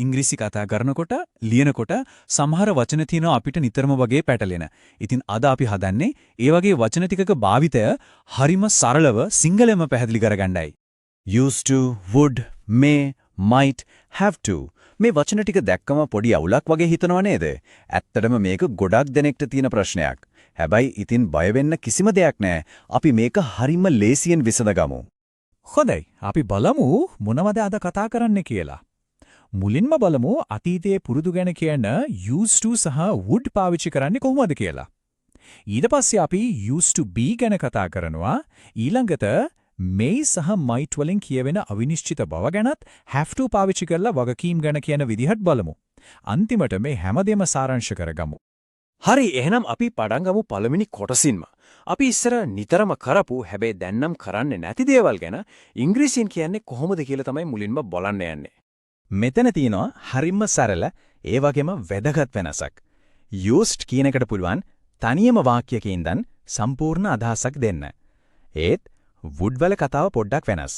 ඉංග්‍රීසි කතා කරනකොට ලියනකොට සමහර වචන තියෙනවා අපිට නිතරම වගේ පැටලෙන. ඉතින් අද අපි හදන්නේ ඒ වගේ වචන ටිකක භාවිතය හරිම සරලව සිංහලෙන්ම පැහැදිලි කරගන්නයි. used to, would, may, might, have to මේ වචන ටික දැක්කම පොඩි අවුලක් වගේ හිතනව නේද? ඇත්තටම මේක ගොඩක් දෙනෙක්ට තියෙන ප්‍රශ්නයක්. හැබැයි ඉතින් බය වෙන්න කිසිම දෙයක් නැහැ. අපි මේක හරිම ලේසියෙන් විසඳගමු. හොඳයි. අපි බලමු මොනවද අද කතා කරන්න කියලා. මුලින්ම බලමු අතීතයේ පුරුදු ගැන කියන used to සහ would පාවිච්චි කරන්නේ කොහොමද කියලා. ඊට පස්සේ අපි used to be ගැන කතා කරනවා. ඊළඟට may සහ might වලින් කියවෙන අවිනිශ්චිත බව ගැනත් have to පාවිච්චි කරලා වගකීම් ගැන කියන විදිහට බලමු. අන්තිමට මේ හැමදේම සාරාංශ කරගමු. හරි, එහෙනම් අපි පටන් ගමු පළවෙනි කොටසින්ම. අපි ඉස්සර නිතරම කරපු හැබැයි දැන්නම් කරන්නේ නැති දේවල් ගැන ඉංග්‍රීසියෙන් කියන්නේ කොහොමද කියලා තමයි මුලින්ම බලන්න යන්නේ. මෙතන තියෙනවා හරිම සරල ඒ වගේම වැදගත් වෙනසක්. used කියන එකට පුළුවන් තනියම වාක්‍යයක ඉඳන් සම්පූර්ණ අදහසක් දෙන්න. ඒත් would වල කතාව පොඩ්ඩක් වෙනස්.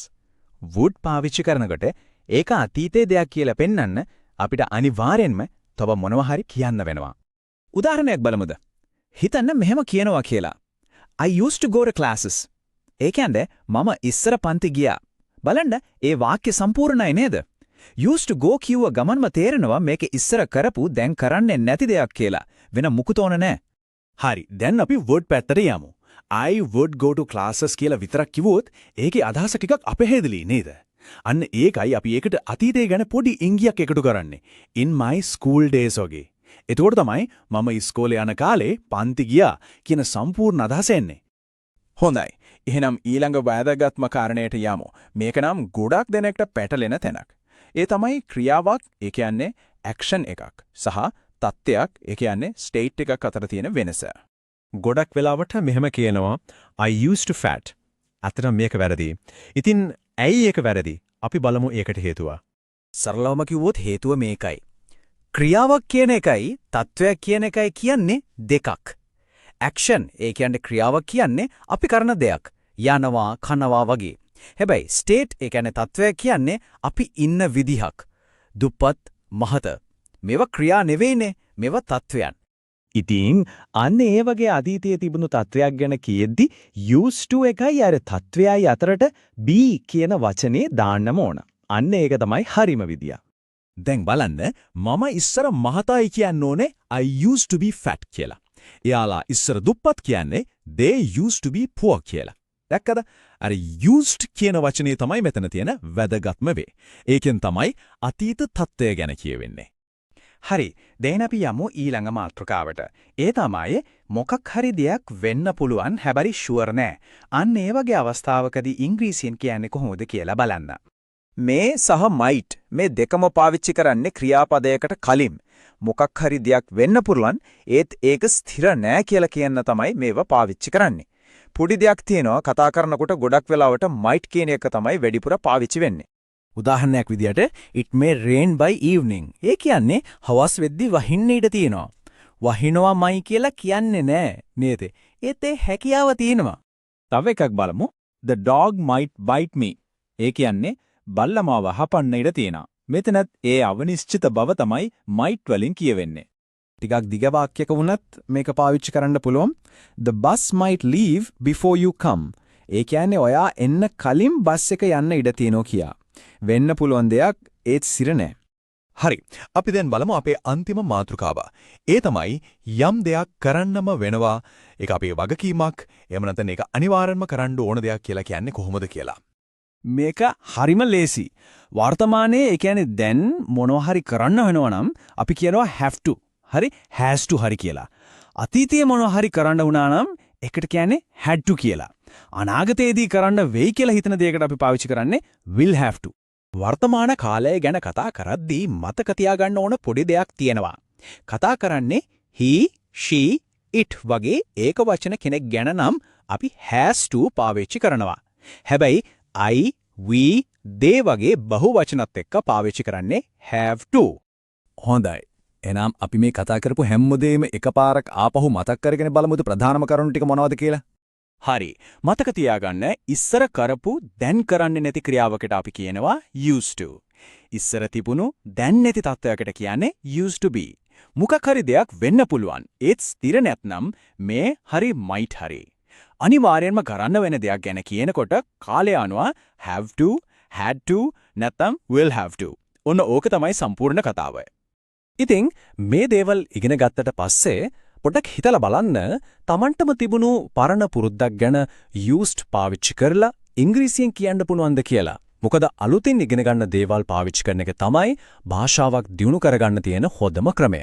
would පාවිච්චි කරනකොට ඒක අතීතයේ දෙයක් කියලා පෙන්වන්න අපිට අනිවාර්යෙන්ම තව මොනවා හරි කියන්න වෙනවා. උදාහරණයක් බලමුද? හිතන්න මෙහෙම කියනවා කියලා. I used to go to classes. ඒ කියන්නේ මම ඉස්සර පන්ති ගියා. බලන්න ඒ වාක්‍ය සම්පූර්ණයි නේද? used to go කියව ගමන්ම තේරෙනවා මේක ඉස්සර කරපු දැන් කරන්නේ නැති දෙයක් කියලා. වෙන මුකුත් ඕන නැහැ. හරි, දැන් අපි would පැත්තට යමු. I would go to classes කියලා විතරක් කිව්වොත් ඒකේ අදහස ටිකක් අපහැදිලි නේද? අන්න ඒකයි අපි ඒකට අතීතය ගැන පොඩි ඉංගියක් එකතු කරන්නේ. In my school days වගේ. එතකොට තමයි මම ඉස්කෝලේ යන කාලේ පන්ති ගියා කියන සම්පූර්ණ අදහස එන්නේ. හොඳයි. එහෙනම් ඊළඟ වැදගත්ම කාරණයට යමු. මේක නම් ගොඩක් දෙනෙක්ට පැටලෙන තැනක්. ඒ තමයි ක්‍රියාවක්, ඒ කියන්නේ ඇක්ෂන් එකක් සහ තත්ත්වයක්, ඒ කියන්නේ ස්ටේට් එකක් අතර තියෙන වෙනස. ගොඩක් වෙලාවට මෙහෙම කියනවා I used to fat. අතන මේක වැරදි. ඉතින් ඇයි ඒක වැරදි? අපි බලමු ඒකට හේතුව. සරලවම කිව්වොත් හේතුව මේකයි. ක්‍රියාවක් කියන එකයි තත්වයක් කියන එකයි කියන්නේ දෙකක්. ඇක්ෂන් ඒ කියන්නේ ක්‍රියාවක් කියන්නේ අපි කරන දෙයක්. යනවා, කනවා වගේ. හැබැයි ස්ටේට් ඒ කියන්නේ තත්වයක් කියන්නේ අපි ඉන්න විදිහක්. දුප්පත්, මහත. මේවා ක්‍රියා නෙවෙයිනේ. මේවා තත්වයන්. ඉතින් අන්න ඒ වගේ අතීතයේ තිබුණු තත්වයක් ගැන කියෙද්දි used to එකයි අර තත්වයයි අතරට be කියන වචනේ දාන්නම ඕන. අන්න ඒක තමයි හරිම විදිය. දැන් බලන්න මම ඉස්සර මහතයි කියන්න ඕනේ I used to be fat කියලා. එයාලා ඉස්සර දුප්පත් කියන්නේ they used to be poor කියලා. දැක්කද? අර used කියන වචනේ තමයි මෙතන තියෙන වැදගත්ම වේ. ඒකෙන් තමයි අතීත තත්ත්වය ගැන කියවෙන්නේ. හරි, දැන් අපි යමු ඊළඟ මාතෘකාවට. ඒ තමයි මොකක් හරි දෙයක් වෙන්න පුළුවන් හැබැයි ෂුවර් නෑ. අන්න ඒ වගේ අවස්ථාවකදී ඉංග්‍රීසියෙන් කියන්නේ කොහොමද කියලා බලන්න. මේ සහ might මේ දෙකම පාවිච්චි කරන්නේ ක්‍රියාපදයකට කලින්. මොකක් හරි දෙයක් වෙන්න පුළුවන් ඒත් ඒක ස්ථිර නෑ කියලා කියන්න තමයි මේව පාවිච්චි කරන්නේ. පොඩි දෙයක් තියෙනවා කතා කරනකොට ගොඩක් වෙලාවට might කියන එක තමයි වැඩිපුර පාවිච්චි වෙන්නේ. උදාහරණයක් විදියට it may rain by evening. ඒ කියන්නේ හවස් වෙද්දි වහින්න ඉඩ තියෙනවා. වහිනවාමයි කියලා කියන්නේ නෑ නේද? ඒත් ඒ හැකියාව තියෙනවා. තව එකක් බලමු. The dog might bite me. ඒ කියන්නේ බල්ලා මාව හපන්න ඉඩ තියෙනවා. මෙතනත් ඒ අවනිශ්චිත බව තමයි might වලින් කියවෙන්නේ. ටිකක් දිග වාක්‍යයක වුණත් මේක පාවිච්චි කරන්න පුළුවන්. The bus might leave before you come. ඒ කියන්නේ ඔයා එන්න කලින් බස් එක යන්න ඉඩ තියෙනවා කියා. වෙන්න පුළුවන් දෙයක් ඒත් සිර නෑ. හරි. අපි දැන් බලමු අපේ අන්තිම මාතෘකාව. ඒ තමයි යම් දෙයක් කරන්නම වෙනවා. ඒක අපේ වගකීමක්. එහෙම නැත්නම් ඒක අනිවාර්යයෙන්ම කරන්න ඕන දෙයක් කියලා කියන්නේ කොහොමද කියලා. මේක හරිම ලේසි. වර්තමානයේ ඒ කියන්නේ දැන් මොනවා හරි කරන්න වෙනවා නම් අපි කියනවා have to. හරි has to හරි කියලා. අතීතයේ මොනවා හරි කරන්න වුණා නම් ඒකට කියන්නේ had to කියලා. අනාගතයේදී කරන්න වෙයි කියලා හිතන දෙයකට අපි පාවිච්චි කරන්නේ will have to. වර්තමාන කාලය ගැන කතා කරද්දී මතක තියාගන්න ඕන පොඩි දෙයක් තියෙනවා. කතා කරන්නේ he, she, it වගේ ඒක වචන කෙනෙක් ගැන නම් අපි has to පාවිච්චි කරනවා. හැබැයි I, we, they වගේ බහුවචනත් එක්ක පාවිච්චි කරන්නේ have to. හොඳයි. එහෙනම් අපි මේ කතා කරපු හැමදේම එකපාරක් ආපහු මතක් කරගෙන බලමුද ප්‍රධානම කරුණු ටික මොනවද කියලා? හරි. මතක තියාගන්න ඉස්සර කරපු දැන් කරන්නේ නැති ක්‍රියාවකට අපි කියනවා used to. ඉස්සර තිබුණු දැන් නැති තත්වයකට කියන්නේ used to be. මොකක් හරි දෙයක් වෙන්න පුළුවන්. ඒත් ස්ථිර නැත්නම් මේ හරි might හරි. අනිවාර්යෙන්ම කරන්න වෙන දෙයක් ගැන කියනකොට කාලය අනුව have to, had to නැත්නම් will have to. ඔන්න ඕක තමයි සම්පූර්ණ කතාව. ඉතින් මේ දේවල් ඉගෙන ගත්තට පස්සේ පොඩ්ඩක් හිතලා බලන්න Tamanටම තිබුණු පරණ පුරුද්දක් ගැන used පාවිච්චි කරලා ඉංග්‍රීසියෙන් කියන්න පුළුවන්ද කියලා. මොකද අලුතින් ඉගෙන ගන්න දේවල් පාවිච්චි කරන එක තමයි භාෂාවක් දියුණු කරගන්න තියෙන හොඳම ක්‍රමය.